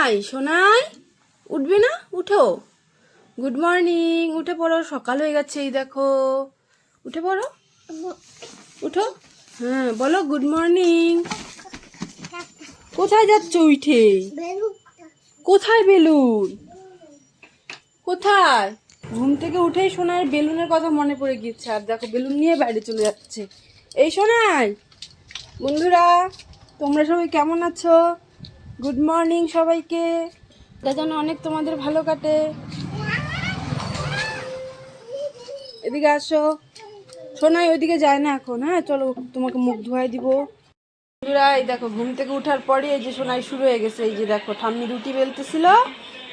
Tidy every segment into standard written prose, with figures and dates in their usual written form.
সোনাই সোনাই উঠবে না? উঠো। গুড মর্নিং, উঠে পড়ো, সকাল হয়ে গেছে। এই দেখো, উঠে পড়ো, উঠো। হ্যাঁ বলো গুড মর্নিং। কোথায় যাচ্ছ উঠে? কোথায় বেলুন? কোথায়? ঘুম থেকে উঠেই সোনার বেলুনের কথা মনে পড়ে গিয়েছে, আর দেখো বেলুন নিয়ে বাইরে চলে যাচ্ছে। এই সোনাই, বন্ধুরা তোমরা সবাই কেমন আছো? গুড মর্নিং সবাইকে। তা যেন অনেক তোমাদের ভালো কাটে। এদিকে আসো। সোনাই ওইদিকে যায় না এখন। হ্যাঁ চলো, তোমাকে মুখ ধোয়াই দিব। বন্ধুরা এই দেখো, ঘুম থেকে ওঠার পরে এই যে সোনাই শুরু হয়ে গেছে। এই যে দেখো, ঠাম্মি রুটি বেলতেছিল।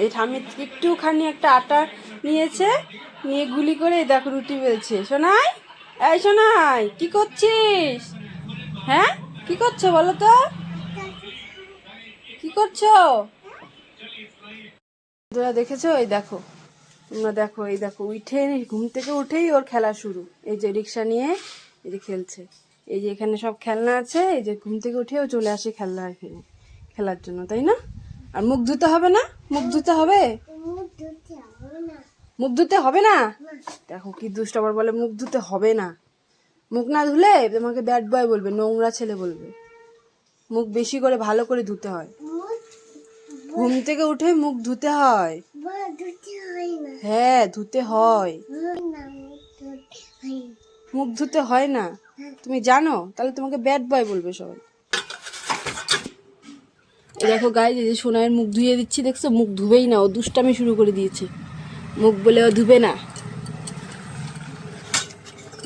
এই ঠাম্মি একটুখানি একটা আটা নিয়েছে, নিয়ে গুলি করে এই দেখো রুটি বেলছে। সোনাই, এই সোনাই কি করছিস? হ্যাঁ কি করছো বলো তো? কি করছো? বন্ধুরা দেখেছো? এই দেখো, তোমরা দেখো, এই দেখো উঠে ঘুম থেকে উঠেই ওর খেলা শুরু। এই যে রিক্সা নিয়ে এই যে খেলছে। এই যে এখানে সব খেলনা আছে। এই যে ঘুম থেকে উঠেও চলে আসে খেলনা এখানে খেলার জন্য, তাই না? আর মুখ ধুতে হবে না? মুখ ধুতে হবে? মুখ ধুতে হবে না? দেখো কি দুষ্ট, আবার বলে মুখ ধুতে হবে না। মুখ না ধুলে তোমাকে ব্যাড বয় বলবে, নোংরা ছেলে বলবে। মুখ বেশি করে ভালো করে ধুতে হয়। ঘুম থেকে উঠে মুখ ধুতে হয়। হ্যাঁ ধুতে হয়। মুখ ধুতে হয় না? তুমি জানো? তাহলে তোমাকে ব্যাড বয় বলবে সবাই। এই দেখো গাইস, এই যে সোনাইয়ের মুখ ধুয়ে দিচ্ছি, দেখছো? মুখ ধুবেই না, ও দুষ্টামি শুরু করে দিয়েছে। মুখ বলে ও ধুবে না।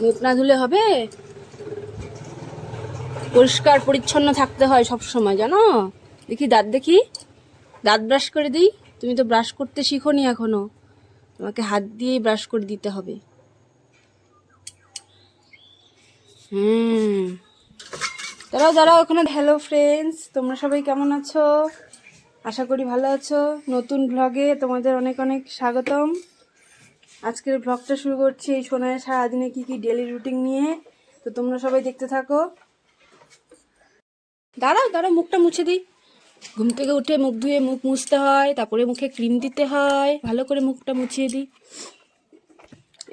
মুখ না ধুলে হবে? পরিষ্কার পরিচ্ছন্ন থাকতে হয় সব সময়, জানো? দেখি দাঁত, দেখি দাঁত ব্রাশ করে দিই। তুমি তো ব্রাশ করতে শিখোনি এখনো, তোমাকে হাত দিয়েই ব্রাশ করে দিতে হবে। দাঁড়াও দাঁড়াও ওখানে। হ্যালো ফ্রেন্ডস, তোমরা সবাই কেমন আছো? আশা করি ভালো আছো। নতুন ব্লগে তোমাদের অনেক অনেক স্বাগতম। আজকের ব্লগটা শুরু করছি এই সোনার সারাদিনে কি কি ডেলি রুটিন নিয়ে। তো তোমরা সবাই দেখতে থাকো। দাঁড়াও দাঁড়াও, মুখটা মুছে দিই। ঘুম থেকে উঠে মুখ ধুয়ে মুখ মুছতে হয়, তারপরে মুখে ক্রিম দিতে হয়। ভালো করে মুখটা মুছিয়ে দিই।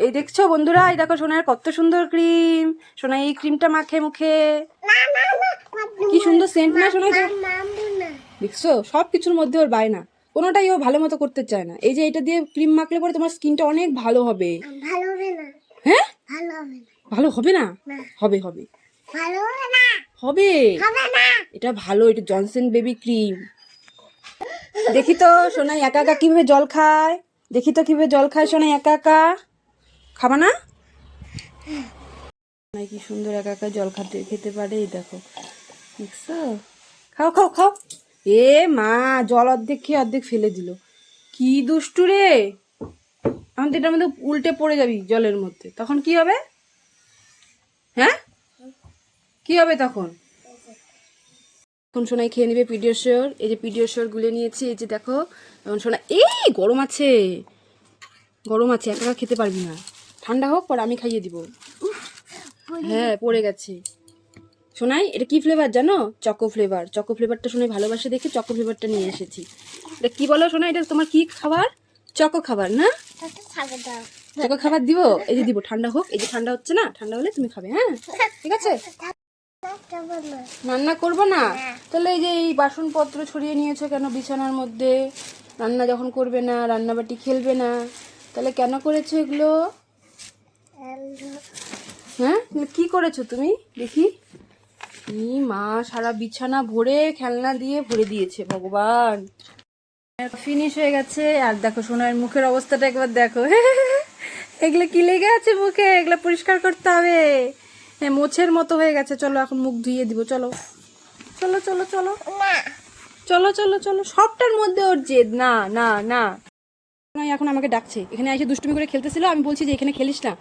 এই দেখছো বন্ধুরা, এই দেখো সোনার কত সুন্দর ক্রিম। সোনা এই ক্রিমটা মাখে মুখে, কি সুন্দর সেন্ট না সোনা? দেখছো সব কিছুর মধ্যে ওর বায়না, কোনোটাই ও ভালো মতো করতে চায় না। এই যে এটা দিয়ে ক্রিম মাখলে পরে তোমার স্কিনটা অনেক ভালো হবে। হ্যাঁ ভালো হবে না? হবে হবে হবে। এটা ভালো, এটা জনসন বেবি ক্রিম। দেখি তো সোনাই একা একা কিভাবে জল খায়। দেখি তো কিভাবে জল খায় সোনাই একা একা। খাবা না? কি সুন্দর একা একা জল খেতে পারে। এই দেখো, দেখছো? খাও খাও খাও। এ মা, জল অর্ধেক খেয়ে অর্ধেক ফেলে দিল। কি দুষ্টু রে। এখন তো এটার মধ্যে উল্টে পড়ে যাবি জলের মধ্যে, তখন কি হবে? হ্যাঁ কি হবে তখন? এখন সোনাই খেয়ে নেবে পিডিয়াশিওর। এই যে পিডিয়াশিওর গুলে নিয়েছি। এই যে দেখো, এখন সোনা এই গরম আছে, গরম আছে, একা খেতে পারবি না। ঠান্ডা হোক পর আমি খাইয়ে দিব। হ্যাঁ পড়ে গেছে। সোনাই এটা কি ফ্লেভার জানো? Choco flavour. চকো ফ্লেভারটা সোনাই ভালোবাসে দেখে চকো ফ্লেভারটা নিয়ে এসেছি। এটা কি বলো সোনাই? এটা তোমার কি খাবার? চকো খাবার না? চকো খাবার দিব। এই যে দিব, ঠান্ডা হোক। এই যে ঠান্ডা হচ্ছে না, ঠান্ডা হলে তুমি খাবে। হ্যাঁ ঠিক আছে। রান্না করবো না? তাহলে এই যে এই বাসনপত্র ছড়িয়ে নিয়েছো কেন বিছানার মধ্যে? রান্না যখন করবে না, রান্নাবাটি খেলবে না, তাহলে কেন করেছো এগুলো? হ্যাঁ কি করেছো তুমি? দেখি। মা সারা বিছানা ভরে খেলনা দিয়ে ভরে দিয়েছে। ভগবান, ফিনিশ হয়ে গেছে। আর দেখো সোনার মুখের অবস্থাটা একবার দেখো। এগুলো কি লেগে আছে মুখে? এগুলো পরিষ্কার করতে হবে। হ্যাঁ মোছের মতো হয়ে গেছে। চলো এখন মুখ ধুইয়ে দিব। চলো চলো চলো চলো চলো চলো চলো। সবটার মধ্যে ওর জেদ। না না না, এখন আমাকে ডাকছে। এখানে এসে দুষ্টুমি করে খেলতেছিল। আমি বলছি যে এখানে খেলিস না,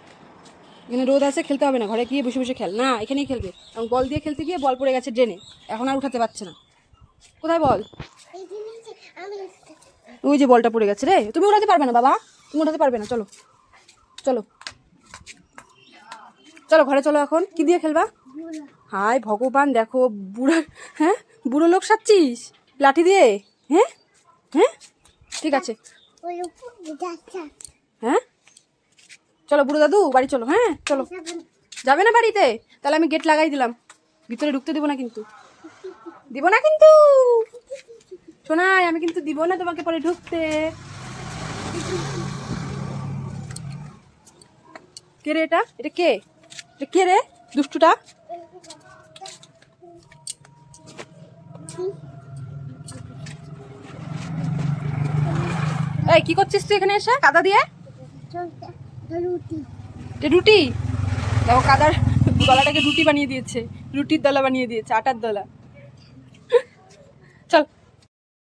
এখানে রোদ আছে, খেলতে হবে না, ঘরে গিয়ে বসে বসে খেল। না এখানেই খেলবে। এবং বল দিয়ে খেলতে গিয়ে বল পড়ে গেছে ড্রেনে, এখন আর উঠাতে পারছে না। কোথায় বল? ওই যে বলটা পড়ে গেছে রে। তুমি উঠাতে পারবে না বাবা, তুমি উঠাতে পারবে না। চলো চলো চলো ঘরে চলো। এখন কি দিয়ে খেলবা? হায় ভগবান, দেখো বুড়া। হ্যাঁ বুড়ো লোক সাজছিস লাঠি দিয়ে? হ্যাঁ হ্যাঁ ঠিক আছে। হ্যাঁ চলো বুড়ো দাদু বাড়ি চলো। হ্যাঁ চলো। যাবে না বাড়িতে? তাহলে আমি গেট লাগাই দিলাম, ভিতরে ঢুকতে দিব না কিন্তু, দিব না কিন্তু শোনাই, আমি কিন্তু দিব না তোমাকে পরে ঢুকতে। কে রে এটা? এটা কে? এটা কে রে দুষ্টুটা? এই কি করছিস তুই এখানে এসে কাদা দিয়ে? রুটি দেখো, কাদার দলাটাকে রুটি বানিয়ে দিয়েছে, রুটির দলা বানিয়ে দিয়েছে, আটার দলা। চল।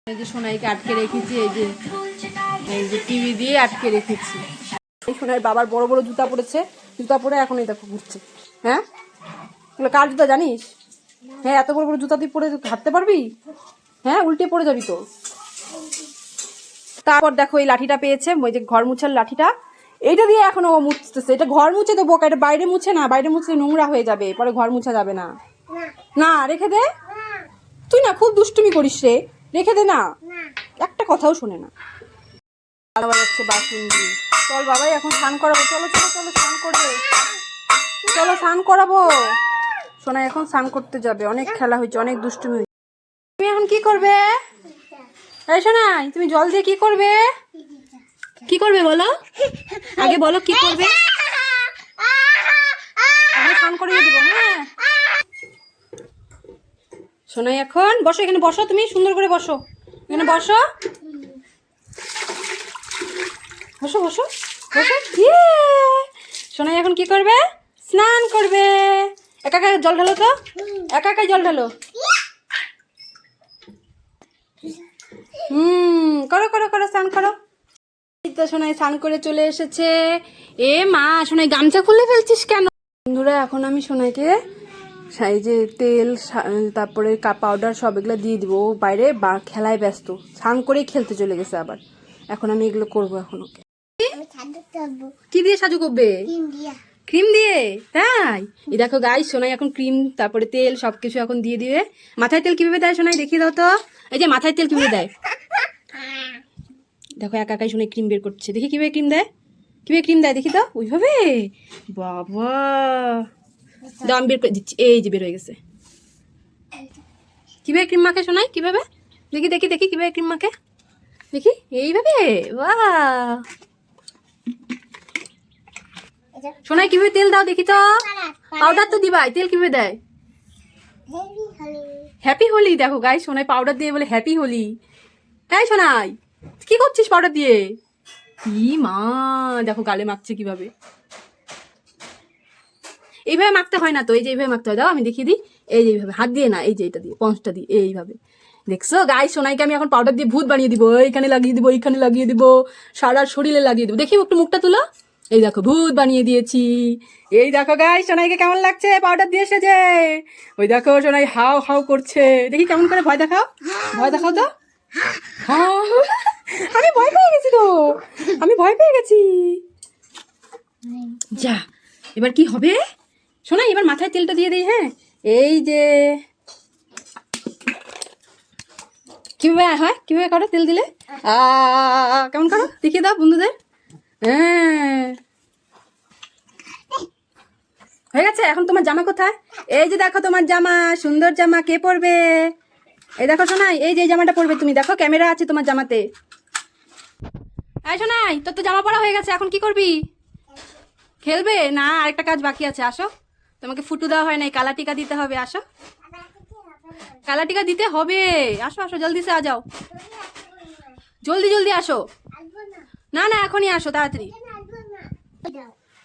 এই যে সোনাইকে আটকে রেখেছি, এই যে টিভি দিয়ে আটকে রেখেছি। এই সোনাই বাবার বড় বড় জুতা পরেছে, জুতা পরে এখন এই দেখো ঘুরছে। হ্যাঁ এগুলো কার জুতা জানিস? হ্যাঁ এত বড় বড় জুতা দিয়ে পরে হাঁটতে পারবি? হ্যাঁ উল্টে পড়ে যাবি তো। তারপর দেখো এই লাঠিটা পেয়েছে, ওই যে ঘর মুছার লাঠিটা, এইটা দিয়ে এখন ও মুছতেছে। এটা ঘর মুছে তো বোকা, এটা বাইরে মুছে না, বাইরে মুছলে নোংরা হয়ে যাবে, পরে ঘর মুছা যাবে না। না রেখে দে, তুই না খুব দুষ্টুমি করিস রে, রেখে দে না, একটা কথাও শোনে না। যাচ্ছে বাথরুম দিয়ে। চল বাবাই এখন স্নান করাবো, চলো চলো চলো স্নান করবে, চলো স্নান করাবো। সোনা এখন স্নান করতে যাবে, অনেক খেলা হয়েছে, অনেক দুষ্টুমি হয়েছে। তুমি এখন কি করবে? এই সোনাই তুমি জল দিয়ে কি করবে? কি করবে বলো আগে, বলো কি করবে? আমি স্নান করিয়ে দেবো। হ্যাঁ সোনাই এখন বসো, এখানে বসো, তুমি সুন্দর করে বসো, এখানে বসো বসো বসো বসো। সোনাই এখন কি করবে? স্নান করবে। একা একা জল ঢালো তো, একা একাই জল ঢালো। করো করো করো স্নান করো। তো সোনাই স্নান করে চলে এসেছে। এ মা সোনাই গামছা খুলে ফেলছিস কেন? বন্ধুরা এখন আমি সোনাইকে এই যে তেল তারপরে পাউডার সব এগুলো দিয়ে দিব, ও বাইরে খেলায় ব্যস্ত, স্নান করেই খেলতে চলে গেছে আবার। এখন আমি এগুলো করবো এখন ওকে। কি দিয়ে সাজু করবে? ক্রিম দিয়ে? তাই এই দেখো গাইস, সোনাই এখন ক্রিম তারপরে তেল সবকিছু এখন দিয়ে দিবে। মাথায় তেল কিভাবে দেয় সোনাই দেখিয়ে দাও তো, এই যে মাথায় তেল কিভাবে দেয় দেখো, একা একাই সোনাই ক্রিম বের করছে, দেখি কিভাবে ক্রিম দেয়, কিভাবে ক্রিম দেয় দেখি তো, ওইভাবে। বাবা দাম বের করে দিচ্ছি, এই যে বের হয়ে গেছে। কিভাবে ক্রিম মাখে সোনাই, কিভাবে দেখি দেখি দেখি কিভাবে ক্রিম মাখে দেখি, এইভাবে। বাহ সোনাই কিভাবে তেল দাও দেখি তো, পাউডার তো দিবাই, তেল কিভাবে দেয়? হ্যাপি হোলি। দেখো গাই সোনাই পাউডার দিয়ে বলে হ্যাপি হোলি। হ্যাঁ সোনাই কি করছিস পাউডার দিয়ে? ই মা দেখো গালে মাখছে কিভাবে, এইভাবে মাখতে হয় না তো, এই যে এইভাবে মাখতে হয়, দাও আমি দেখিয়ে দিই, এই যে এইভাবে হাত দিয়ে না, এই যে এটা দিয়ে পঞ্চটা দিয়ে এইভাবে। দেখছো গাই সোনাইকে আমি এখন পাউডার দিয়ে ভূত বানিয়ে দিব, এইখানে লাগিয়ে দিব, এইখানে লাগিয়ে দিব, সারা শরীরে লাগিয়ে দিব। দেখি একটু মুখটা তুলো, এই দেখো ভূত বানিয়ে দিয়েছি। এই দেখো গাই সোনাইকে কেমন লাগছে পাউডার দিয়ে এসেছে। ওই দেখো সোনাই হাও হাও করছে, দেখি কেমন করে, ভয় দেখাও, ভয় দেখাও তো। আমি ভয় পেয়ে গেছি তো, আমি ভয় পেয়ে গেছি। যা এবার কি হবে সোনাই, এবার মাথায় তেলটা দিয়ে দিই। হ্যাঁ এই যে কিভাবে হয়, কিভাবে করো তেল দিলে, কেমন করো দেখিয়ে দাও বন্ধুদের। হ্যাঁ হয়ে গেছে। এখন তোমার জামা কোথায়? এই যে দেখো তোমার জামা, সুন্দর জামা, কে পরবে? এই দেখো সোনাই, এই যে জামাটা পরবে তুমি, দেখো ক্যামেরা আছে তোমার জামাতে। এই সোনাই তোর তো জামা পরা হয়ে গেছে, এখন কি করবি? খেলবে না, আরেকটা কাজ বাকি আছে, আসো। তোমাকে ফুটু দেওয়া হয় নাই, কালা টিকা দিতে হবে, আসো। কালা টিকা দিতে হবে, আসো আসো জলদি সে আ যাও, জলদি জলদি আসো। না না এখনই আসো তাড়াতাড়ি।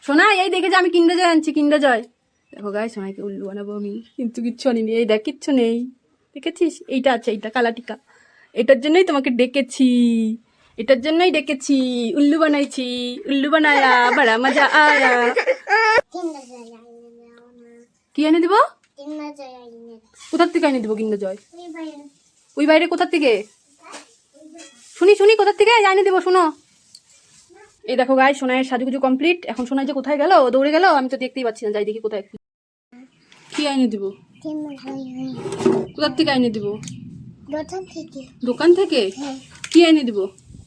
সোনাই এই দেখে যে আমি কিন্ডার জয় আনছি, কিন্ডার জয়। দেখো গাই সোনাইকে উল্লু বানাবো আমি, কিন্তু কিচ্ছু আনিনি, এই দেখ কিচ্ছু নেই, দেখেছিস? এইটা আছে, এইটা কালা টিকা, এটার জন্যই তোমাকে ডেকেছি, এটার জন্যই ডেকেছি, উল্লু বানাইছি, উল্লু বানায়া বড়া মজা আয়া। কি এনে দিব? কোথার থেকে এনে দিব কিন্ডার জয়? ওই বাইরে কোথার থেকে শুনি, শুনি কোথার থেকে এনে দিব শুনো। এই দেখো গাই সোনাইয়ের সাজুগুজু কমপ্লিট। এখন সোনাই যে কোথায় গেল, দৌড়ে গেল, আমি তো দেখতেই পাচ্ছি না, যাই দেখি কোথায়। কি এনে দিব? কোথার থেকে এনে দিব? দোকান থেকে। কি এনে দিব?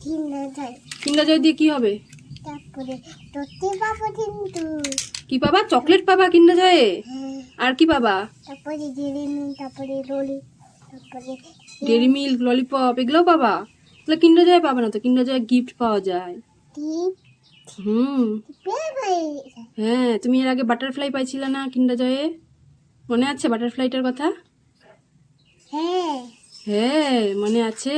কিন্ডার জয়। কিন্ডার জয় দিয়ে কি হবে? তারপরে তোতে পাবো কিন্তু। কি পাবা? চকলেট পাবা কিন্ডার জয়ে? হ্যাঁ। আর কি পাবা? তারপরে ডেরি মিল্ক, তারপরে রোলি, তারপরে ডেরি মিল্ক, ললিপপ এগুলোও পাবা? তাহলে কিন্ডার জয় পাবে না তো, কিন্ডার জয় গিফট পাওয়া যায়। টিপ হুম। পেপাই। হ্যাঁ, তুমি এর আগে বাটারফ্লাই পাইছিলে না কিন্ডার জয়ে? মনে আছে বাটারফ্লাইটার কথা? হ্যাঁ। হ্যাঁ, মনে আছে।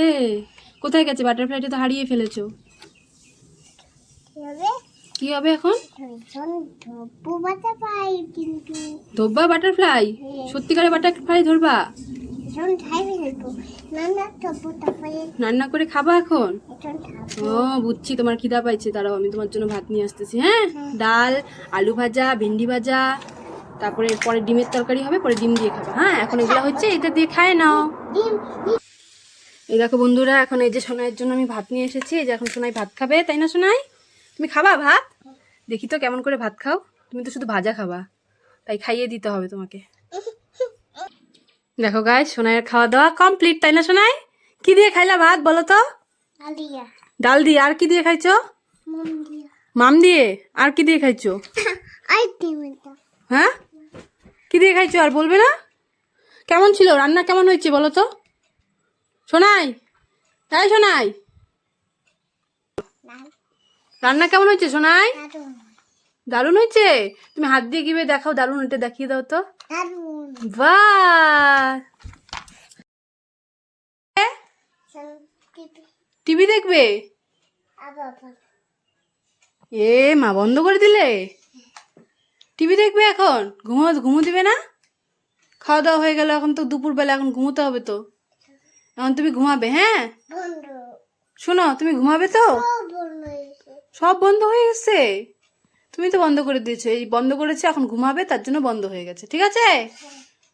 কোথায় গেছে বাটারফ্লাইটা? তো হারিয়ে ফেলেছো। কি হবে? কি হবে এখন? ভীষণ ধপ্পু বাতা পাই কিন্তু। ধরবা বাটারফ্লাই? হ্যাঁ। সত্যিকারে বাটারফ্লাই ধরবা? ভীষণ ঠাই ফেলবো। না না ধপ্পু, তারপরে রান্না করে খাবা এখন? ভীষণ ঠাপু। ও বুঝছি, তোমার খিদা পাইছে। দাঁড়াও, আমি তোমার জন্য ভাত নিয়ে আসতেছি। হ্যাঁ, ডাল, আলু ভাজা, ভেন্ডি ভাজা, তারপরে পরে ডিমের তরকারি হবে, পরে ডিম দিয়ে খাবা। হ্যাঁ, এখন এগুলো হচ্ছে, এটা দিয়ে খায় নাও। ডিম। এই দেখো বন্ধুরা, এখন এই যে সোনাইয়ের জন্য আমি ভাত নিয়ে এসেছি। এই যে এখন সোনাই ভাত খাবে, তাই না সোনাই? তুমি খাবা ভাত? দেখি তো কেমন করে ভাত খাও। তুমি তো শুধু ভাজা খাবা, তাই খাইয়ে দিতে হবে তোমাকে। দেখো গাইস, সোনাইয়ের খাওয়া দাওয়া কমপ্লিট, তাই না সোনাই? কি দিয়ে খাইলা ভাত বলো তো? আলিয়া। ডাল দিয়ে। আর কি দিয়ে খাইছো? মন দিয়া। মাম দিয়ে। আর কি দিয়ে খাইছো? আই ডিমটা। হ্যাঁ, কি দিয়ে খাইছো আর বলবে না? কেমন ছিল রান্না? কেমন হয়েছে বলো তো সোনাই? তাই সোনাই, রান্না কেমন হয়েছে সোনাই? দারুন। দারুণ হয়েছে। তুমি হাত দিয়ে কিভাবে দেখাও, দারুণ, এটা দেখিয়ে দাও তো। দারুন। বাহ, টিপি। টিভি দেখবে? আবার। এ মা, বন্ধ করে দিলে? টিভি দেখবে এখন? ঘুমো দিবে না? খাওয়া দাওয়া হয়ে গেল, এখন তো দুপুরবেলা, এখন ঘুমোতে হবে তো। এখন তুমি ঘুমাবে? হ্যাঁ বন্ধ। শোনো, তুমি ঘুমাবে তো? সব বন্ধ হয়েছে। সব বন্ধ হয়ে গেছে? তুমি তো বন্ধ করে দিয়েছো। এই বন্ধ করেছে, এখন ঘুমাবে, তার জন্য বন্ধ হয়ে গেছে। ঠিক আছে,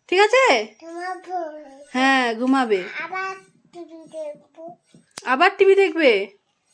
ঠিক আছে। তোমার ভুল। হ্যাঁ, ঘুমাবে। আবার টিভি দেখবো। আবার টিভি দেখবে?